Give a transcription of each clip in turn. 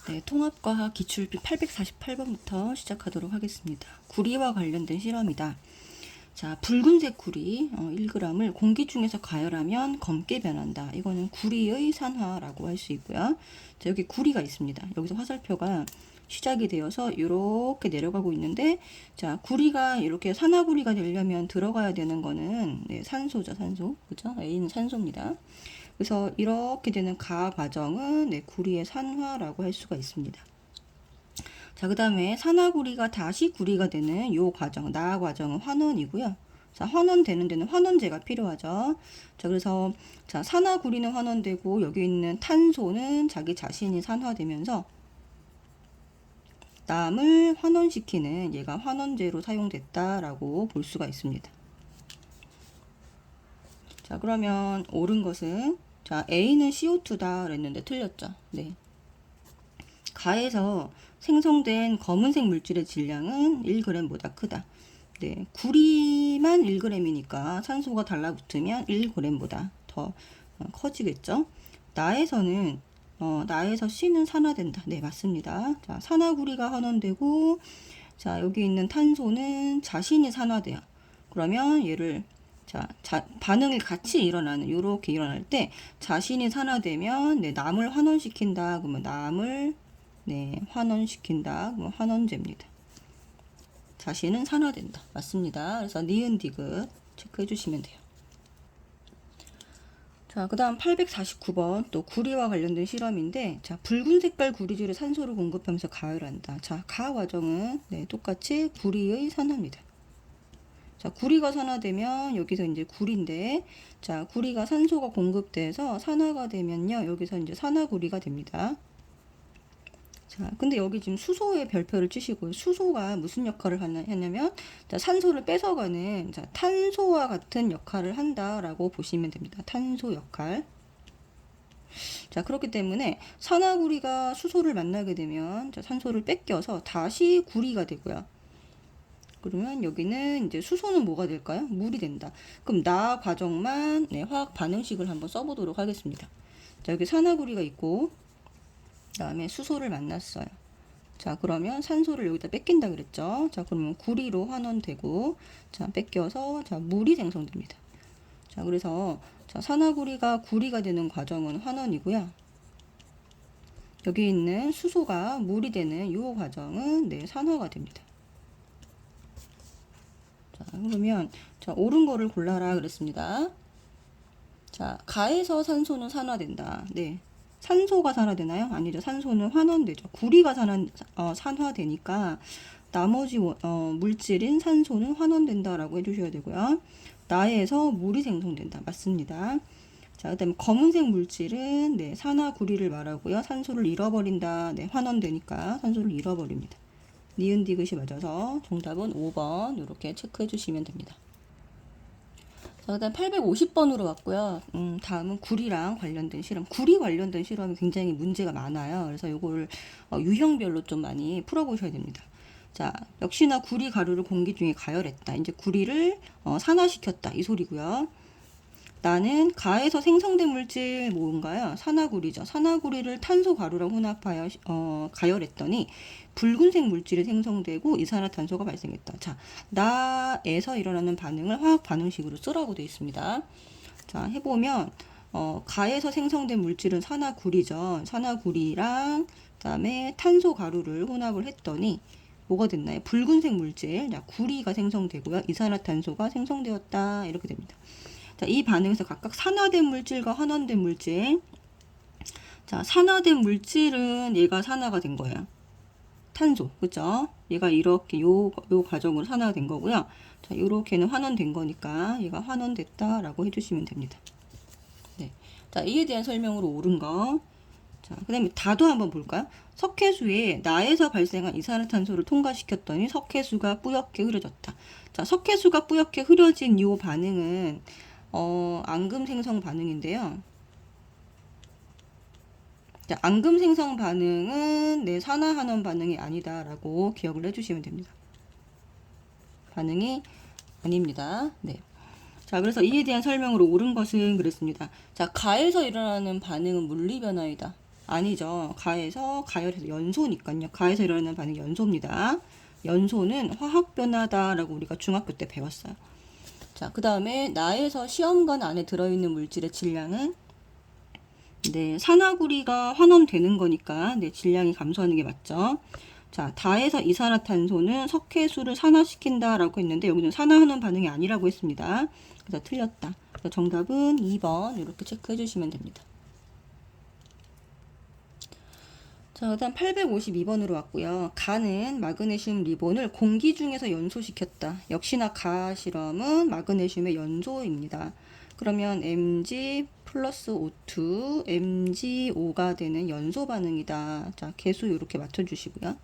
네, 통합과학 기출비 848번부터 시작하도록 하겠습니다. 구리와 관련된 실험이다. 자, 붉은색 구리 1g을 공기 중에서 가열하면 검게 변한다. 이거는 구리의 산화라고 할 수 있고요. 자, 여기 구리가 있습니다. 여기서 화살표가 시작이 되어서 이렇게 내려가고 있는데, 자, 구리가 이렇게 산화구리가 되려면 들어가야 되는 거는 산소죠, 산소. 그죠? A는 산소입니다. 그래서 이렇게 되는 가 과정은 구리의 산화라고 할 수가 있습니다. 자, 그 다음에 산화구리가 다시 구리가 되는 요 과정, 나 과정은 환원이고요. 자, 환원되는 데는 환원제가 필요하죠. 자, 그래서 자, 산화구리는 환원되고 여기 있는 탄소는 자기 자신이 산화되면서 남을 환원시키는 얘가 환원제로 사용됐다라고 볼 수가 있습니다. 자, 그러면 옳은 것은 자, A는 CO2다 그랬는데 틀렸죠. 네. 가에서 생성된 검은색 물질의 질량은 1g보다 크다. 네. 구리만 1g이니까 산소가 달라붙으면 1g보다 더 커지겠죠. 나에서는 나에서 C는 산화된다. 네, 맞습니다. 자, 산화구리가 환원되고 자, 여기 있는 탄소는 자신이 산화돼요. 그러면 얘를 반응이 같이 일어나는, 요렇게 일어날 때, 자신이 산화되면, 남을 환원시킨다. 그러면 남을, 환원시킨다. 그러면 환원제입니다. 자신은 산화된다. 맞습니다. 그래서 니은 디귿 체크해 주시면 돼요. 자, 그 다음 849번 또 구리와 관련된 실험인데, 자, 붉은 색깔 구리질에 산소를 공급하면서 가열한다. 자, 가 과정은 똑같이 구리의 산화입니다. 자, 구리가 산화되면 여기서 이제 구리인데, 자, 구리가 산소가 공급돼서 산화가 되면요, 여기서 이제 산화구리가 됩니다. 자, 근데 여기 지금 수소의 별표를 치시고요. 수소가 무슨 역할을 하냐면, 자, 산소를 뺏어가는, 자, 탄소와 같은 역할을 한다라고 보시면 됩니다. 탄소 역할. 자, 그렇기 때문에 산화구리가 수소를 만나게 되면, 자, 산소를 뺏겨서 다시 구리가 되고요. 그러면 여기는 이제 수소는 뭐가 될까요? 물이 된다. 그럼 나 과정만 화학 반응식을 한번 써보도록 하겠습니다. 자, 여기 산화구리가 있고 그다음에 수소를 만났어요. 자, 그러면 산소를 여기다 뺏긴다 그랬죠. 자, 그러면 구리로 환원되고 자, 뺏겨서 자, 물이 생성됩니다. 자, 그래서 자, 산화구리가 구리가 되는 과정은 환원이고요. 여기 있는 수소가 물이 되는 이 과정은 산화가 됩니다. 자, 그러면 자, 옳은 거를 골라라 그랬습니다. 자, 가에서 산소는 산화된다. 네. 산소가 산화되나요? 아니죠. 산소는 환원되죠. 구리가 산화되니까 나머지 물질인 산소는 환원된다라고 해주셔야 되고요. 나에서 물이 생성된다. 맞습니다. 자, 그 다음에 검은색 물질은 산화구리를 말하고요. 산소를 잃어버린다. 환원되니까 산소를 잃어버립니다. 니은 디귿이 맞아서 정답은 5번 이렇게 체크해 주시면 됩니다. 자, 그다음 850번으로 왔고요. 다음은 구리랑 관련된 실험. 구리 관련된 실험이 굉장히 문제가 많아요. 그래서 이걸 유형별로 좀 많이 풀어보셔야 됩니다. 자, 역시나 구리 가루를 공기 중에 가열했다. 이제 구리를 산화시켰다. 이 소리고요. 나는 가에서 생성된 물질 뭔가요? 산화구리죠. 산화구리를 탄소 가루랑 혼합하여 가열했더니 붉은색 물질이 생성되고 이산화탄소가 발생했다. 자, 나에서 일어나는 반응을 화학 반응식으로 쓰라고 되어 있습니다. 자, 해보면 가에서 생성된 물질은 산화구리죠. 산화구리랑 그다음에 탄소 가루를 혼합을 했더니 뭐가 됐나요? 붉은색 물질, 자, 구리가 생성되고요. 이산화탄소가 생성되었다. 이렇게 됩니다. 자, 이 반응에서 각각 산화된 물질과 환원된 물질. 자, 산화된 물질은 얘가 산화가 된 거예요. 탄소, 그죠? 얘가 이렇게 요 과정으로 산화가 된 거고요. 자, 요렇게는 환원된 거니까 얘가 환원됐다라고 해주시면 됩니다. 네. 자, 이에 대한 설명으로 옳은 거. 자, 그 다음에 다도 한번 볼까요? 석회수에 나에서 발생한 이산화탄소를 통과시켰더니 석회수가 뿌옇게 흐려졌다. 자, 석회수가 뿌옇게 흐려진 이 반응은 앙금 생성 반응인데요. 자, 앙금 생성 반응은 산화환원 반응이 아니다라고 기억을 해주시면 됩니다. 반응이 아닙니다. 네. 자, 그래서 이에 대한 설명으로 옳은 것은 그랬습니다. 자, 가에서 일어나는 반응은 물리 변화이다. 아니죠. 가에서 가열해서 연소니까요. 가에서 일어나는 반응이 연소입니다. 연소는 화학 변화다라고 우리가 중학교 때 배웠어요. 자, 그 다음에 나에서 시험관 안에 들어있는 물질의 질량은 네, 산화구리가 환원되는 거니까 네, 질량이 감소하는 게 맞죠. 자, 다에서 이산화탄소는 석회수를 산화시킨다라고 했는데 여기는 산화하는 반응이 아니라고 했습니다. 그래서 틀렸다. 그래서 정답은 2번 이렇게 체크해 주시면 됩니다. 자, 그다음 852번으로 왔고요. 가는 마그네슘 리본을 공기 중에서 연소시켰다. 역시나 가 실험은 마그네슘의 연소입니다. 그러면 Mg 플러스 O2, MgO가 되는 연소 반응이다. 자, 개수 이렇게 맞춰주시고요.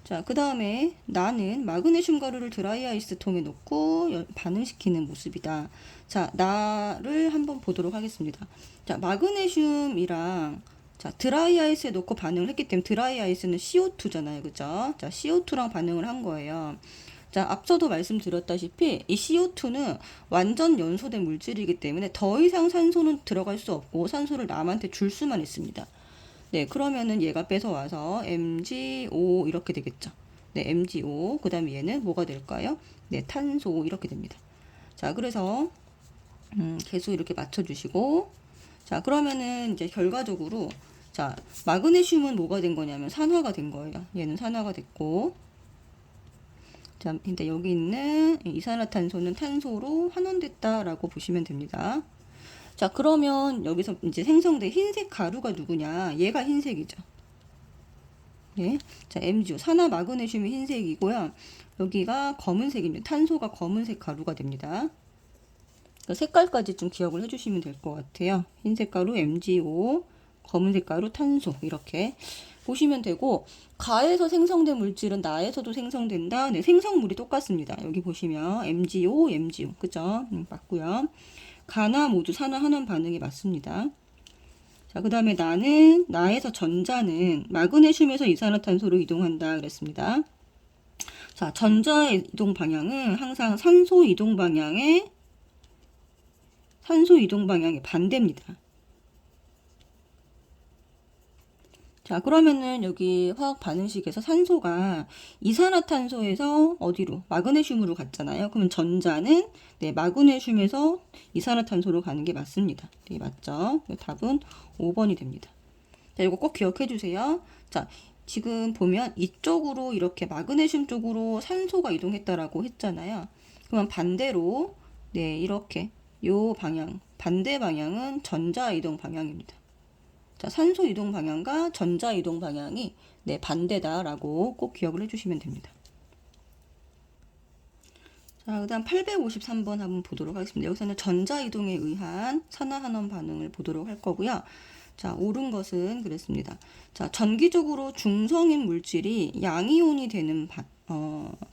자, 그 다음에 나는 마그네슘 가루를 드라이아이스 통에 넣고 반응시키는 모습이다. 자, 나를 한번 보도록 하겠습니다. 자, 마그네슘이랑 자, 드라이아이스에 넣고 반응을 했기 때문에 드라이아이스는 CO2잖아요. 그죠? 자, CO2랑 반응을 한 거예요. 자, 앞서도 말씀드렸다시피 이 CO2는 완전 연소된 물질이기 때문에 더 이상 산소는 들어갈 수 없고 산소를 남한테 줄 수만 있습니다. 네, 그러면은 얘가 뺏어와서 MgO 이렇게 되겠죠. 네, MgO. 그 다음에 얘는 뭐가 될까요? 네, 탄소 이렇게 됩니다. 자, 그래서 개수 이렇게 맞춰주시고 자, 그러면은 이제 결과적으로 자, 마그네슘은 뭐가 된 거냐면 산화가 된 거예요. 얘는 산화가 됐고 자, 근데 여기 있는 이산화탄소는 탄소로 환원됐다라고 보시면 됩니다. 자, 그러면 여기서 이제 생성된 흰색 가루가 누구냐? 얘가 흰색이죠. 네. 자, MgO. 산화 마그네슘이 흰색이고요. 여기가 검은색입니다. 탄소가 검은색 가루가 됩니다. 색깔까지 좀 기억을 해주시면 될 것 같아요. 흰색 가루 MgO, 검은색 가루 탄소 이렇게 보시면 되고 가에서 생성된 물질은 나에서도 생성된다. 네, 생성물이 똑같습니다. 여기 보시면 MgO, MgO 그죠? 맞고요. 가나 모두 산화하는 반응이 맞습니다. 자, 그 다음에 나에서 전자는 마그네슘에서 이산화탄소로 이동한다 그랬습니다. 자, 전자의 이동 방향은 항상 산소 이동 방향의 반대입니다. 자, 그러면은 여기 화학 반응식에서 산소가 이산화탄소에서 어디로? 마그네슘으로 갔잖아요. 그러면 전자는 네, 마그네슘에서 이산화탄소로 가는 게 맞습니다. 네, 맞죠? 답은 5번이 됩니다. 자, 이거 꼭 기억해 주세요. 자, 지금 보면 이쪽으로 이렇게 마그네슘 쪽으로 산소가 이동했다라고 했잖아요. 그러면 반대로 네, 이렇게 요 방향, 반대 방향은 전자 이동 방향입니다. 자, 산소 이동 방향과 전자 이동 방향이 네, 반대다라고 꼭 기억을 해주시면 됩니다. 자, 그 다음 853번 한번 보도록 하겠습니다. 여기서는 전자 이동에 의한 산화환원 반응을 보도록 할 거고요. 자, 옳은 것은 그랬습니다. 자, 전기적으로 중성인 물질이 양이온이 되는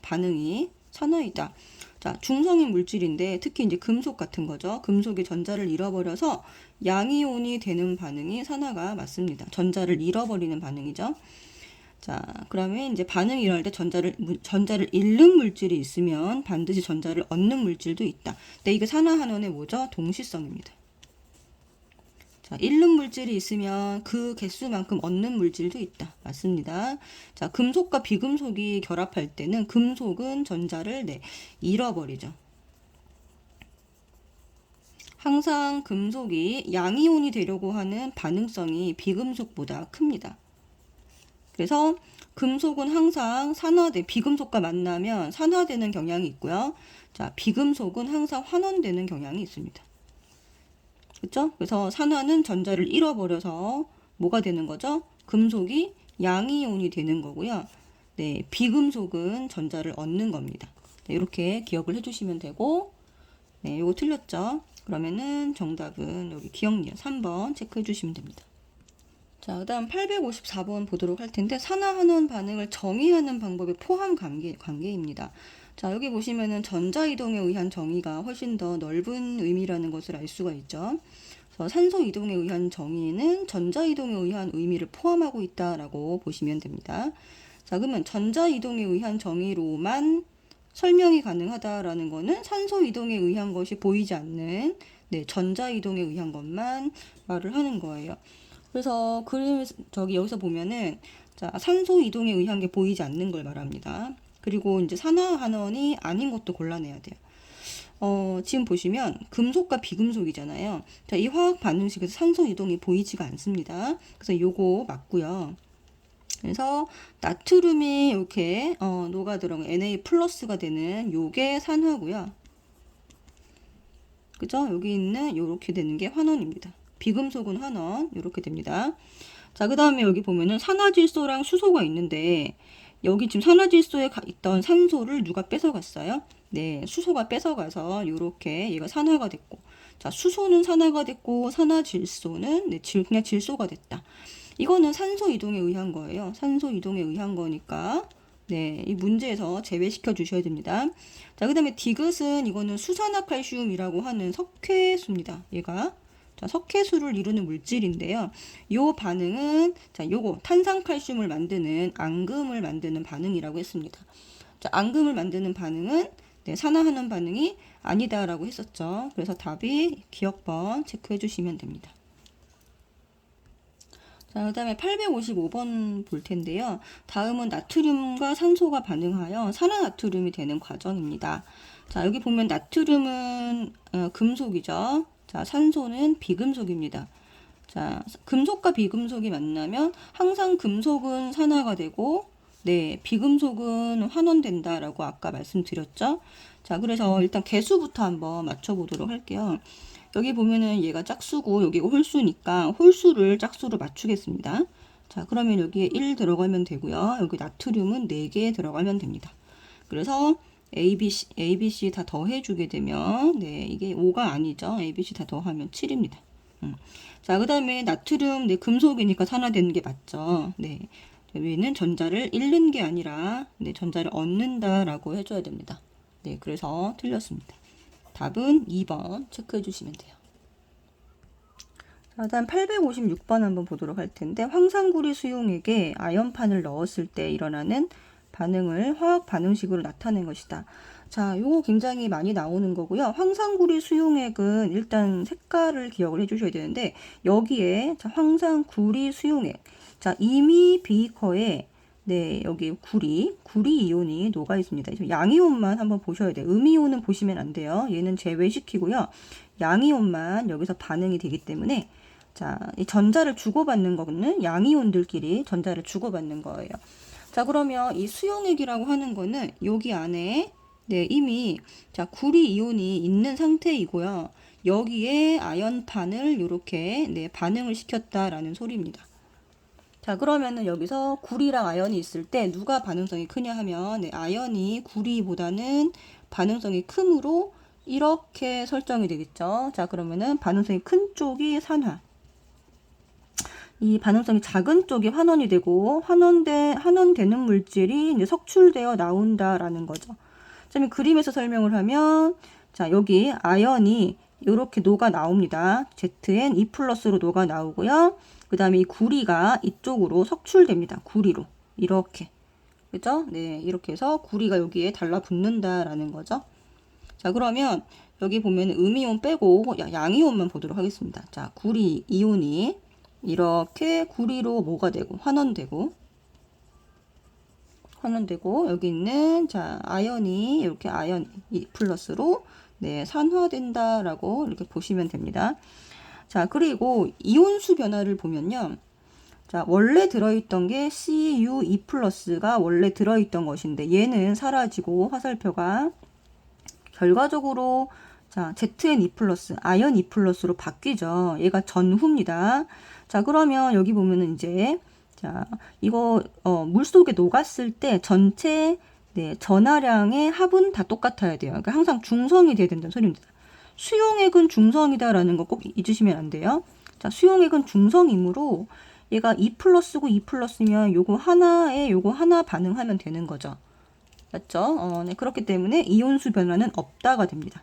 반응이 산화이다. 자, 중성인 물질인데 특히 이제 금속 같은 거죠. 금속이 전자를 잃어버려서 양이온이 되는 반응이 산화가 맞습니다. 전자를 잃어버리는 반응이죠. 자, 그러면 이제 반응이 일어날 때 전자를 잃는 물질이 있으면 반드시 전자를 얻는 물질도 있다. 근데 이게 산화환원의 뭐죠? 동시성입니다. 자, 잃는 물질이 있으면 그 개수만큼 얻는 물질도 있다. 맞습니다. 자, 금속과 비금속이 결합할 때는 금속은 전자를 잃어버리죠. 항상 금속이 양이온이 되려고 하는 반응성이 비금속보다 큽니다. 그래서 금속은 항상 비금속과 만나면 산화되는 경향이 있고요. 자, 비금속은 항상 환원되는 경향이 있습니다. 그렇죠? 그래서 산화는 전자를 잃어버려서 뭐가 되는 거죠? 금속이 양이온이 되는 거고요. 네, 비금속은 전자를 얻는 겁니다. 네, 이렇게 기억을 해주시면 되고, 네, 이거 틀렸죠? 그러면은 정답은 여기 기억니은 3번 체크해 주시면 됩니다. 자, 그 다음 854번 보도록 할 텐데, 산화환원 반응을 정의하는 방법의 포함 관계입니다. 자, 여기 보시면은 전자이동에 의한 정의가 훨씬 더 넓은 의미라는 것을 알 수가 있죠. 그래서 산소 이동에 의한 정의는 전자이동에 의한 의미를 포함하고 있다라고 보시면 됩니다. 자, 그러면 전자이동에 의한 정의로만 설명이 가능하다라는 거는 산소 이동에 의한 것이 보이지 않는 전자이동에 의한 것만 말을 하는 거예요. 그래서 그림 여기서 보면은 자, 산소 이동에 의한 게 보이지 않는 걸 말합니다. 그리고 이제 산화환원이 아닌 것도 골라내야 돼요. 지금 보시면 금속과 비금속이잖아요. 자, 이 화학 반응식에서 산소 이동이 보이지가 않습니다. 그래서 요거 맞고요. 그래서 나트륨이 이렇게 녹아 들어간 Na 플러스가 되는 요게 산화고요. 그죠? 여기 있는 요렇게 되는 게 환원입니다. 비금속은 환원 이렇게 됩니다. 자, 그 다음에 여기 보면은 산화질소랑 수소가 있는데 여기 지금 산화질소에 있던 산소를 누가 뺏어갔어요? 네, 수소가 뺏어가서 요렇게 얘가 산화가 됐고, 자, 수소는 산화가 됐고 산화질소는 네, 그냥 질소가 됐다. 이거는 산소 이동에 의한 거예요. 산소 이동에 의한 거니까 네, 이 문제에서 제외시켜 주셔야 됩니다. 자, 그 다음에 디귿은 이거는 수산화칼슘이라고 하는 석회수입니다. 얘가 자, 석회수를 이루는 물질인데요. 요 반응은 자, 요거 탄산칼슘을 만드는 앙금을 만드는 반응이라고 했습니다. 자, 앙금을 만드는 반응은 네, 산화하는 반응이 아니다라고 했었죠. 그래서 답이 기억번 체크해 주시면 됩니다. 자, 그 다음에 855번 볼 텐데요. 다음은 나트륨과 산소가 반응하여 산화나트륨이 되는 과정입니다. 자, 여기 보면 나트륨은 금속이죠. 자, 산소는 비금속입니다. 자, 금속과 비금속이 만나면 항상 금속은 산화가 되고, 네, 비금속은 환원된다라고 아까 말씀드렸죠. 자, 그래서 일단 개수부터 한번 맞춰보도록 할게요. 여기 보면은 얘가 짝수고 여기가 홀수니까 홀수를 짝수로 맞추겠습니다. 자, 그러면 여기에 1 들어가면 되고요. 여기 나트륨은 4개 들어가면 됩니다. 그래서 ABC 다 더해주게 되면 네, 이게 5가 아니죠. ABC 다 더하면 7입니다. 자, 그 다음에 나트륨 네, 금속이니까 산화되는 게 맞죠. 네, 여기는 전자를 잃는 게 아니라 네, 전자를 얻는다라고 해줘야 됩니다. 네, 그래서 틀렸습니다. 답은 2번 체크해 주시면 돼요. 자, 다음 856번 한번 보도록 할 텐데 황산구리 수용액에 아연판을 넣었을 때 일어나는 반응을 화학 반응식으로 나타낸 것이다. 자, 요거 굉장히 많이 나오는 거고요. 황산구리 수용액은 일단 색깔을 기억을 해 주셔야 되는데 여기에 자, 황산구리 수용액. 자, 이미 비커에 네, 여기 구리 이온이 녹아 있습니다. 양이온만 한번 보셔야 돼요. 음이온은 보시면 안 돼요. 얘는 제외시키고요. 양이온만 여기서 반응이 되기 때문에 자, 이 전자를 주고받는 거는 양이온들끼리 전자를 주고받는 거예요. 자, 그러면 이 수용액이라고 하는 거는 여기 안에 네, 이미 자, 구리 이온이 있는 상태이고요. 여기에 아연판을 이렇게 네, 반응을 시켰다라는 소리입니다. 자, 그러면은 여기서 구리랑 아연이 있을 때 누가 반응성이 크냐 하면 네, 아연이 구리보다는 반응성이 크므로 이렇게 설정이 되겠죠. 자, 그러면은 반응성이 큰 쪽이 산화. 이 반응성이 작은 쪽이 환원이 되고 환원되는 물질이 이제 석출되어 나온다라는 거죠. 자, 그림에서 설명을 하면 자, 여기 아연이 이렇게 녹아 나옵니다. ZN2 플러스로 녹아 나오고요. 그 다음에 이 구리가 이쪽으로 석출됩니다. 구리로. 이렇게. 그죠? 네. 이렇게 해서 구리가 여기에 달라붙는다라는 거죠. 자, 그러면 여기 보면 음이온 빼고 양이온만 보도록 하겠습니다. 자, 구리 이온이 이렇게 구리로 뭐가 되고, 환원되고, 여기 있는, 자, 아연이 이렇게 아연 2 플러스로, 네, 산화된다라고 이렇게 보시면 됩니다. 자, 그리고 이온수 변화를 보면요. 자, 원래 들어있던 게 CU2 플러스가 원래 들어있던 것인데 얘는 사라지고 화살표가 결과적으로 자, ZN2 플러스, 아연 2 플러스로 바뀌죠. 얘가 전후입니다. 자, 그러면 여기 보면은 이제 자, 이거 물속에 녹았을 때 전체 네, 전하량의 합은 다 똑같아야 돼요. 그러니까 항상 중성이 돼야 된다는 소리입니다. 수용액은 중성이다라는 거 꼭 잊으시면 안 돼요. 자, 수용액은 중성이므로 얘가 2 플러스고 2 플러스면 요거 하나 반응하면 되는 거죠. 맞죠? 네, 그렇기 때문에 이온수 변화는 없다가 됩니다.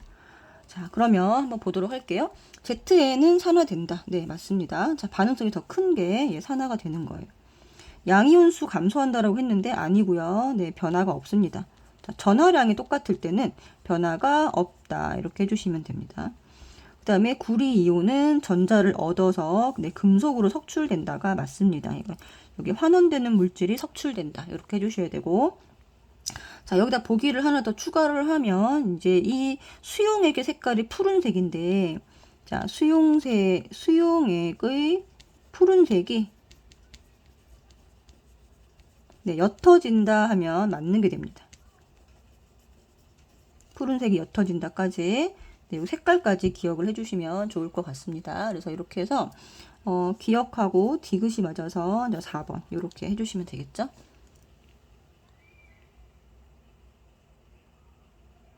자, 그러면 한번 보도록 할게요. ZN은 산화된다. 네, 맞습니다. 자, 반응성이 더 큰 게 산화가 되는 거예요. 양이온수 감소한다라고 했는데 아니고요. 네, 변화가 없습니다. 자, 전하량이 똑같을 때는 변화가 없다. 이렇게 해주시면 됩니다. 그 그다음에 구리 이온은 전자를 얻어서 네, 금속으로 석출된다가 맞습니다. 이거 여기 환원되는 물질이 석출된다. 이렇게 해주셔야 되고. 자, 여기다 보기를 하나 더 추가를 하면 이제 이 수용액의 색깔이 푸른색인데, 자, 수용액의 푸른색이 네, 옅어진다 하면 맞는 게 됩니다. 푸른색이 옅어진다까지 네, 색깔까지 기억을 해주시면 좋을 것 같습니다. 그래서 이렇게 해서 기억하고 디귿이 맞아서 4번 이렇게 해주시면 되겠죠.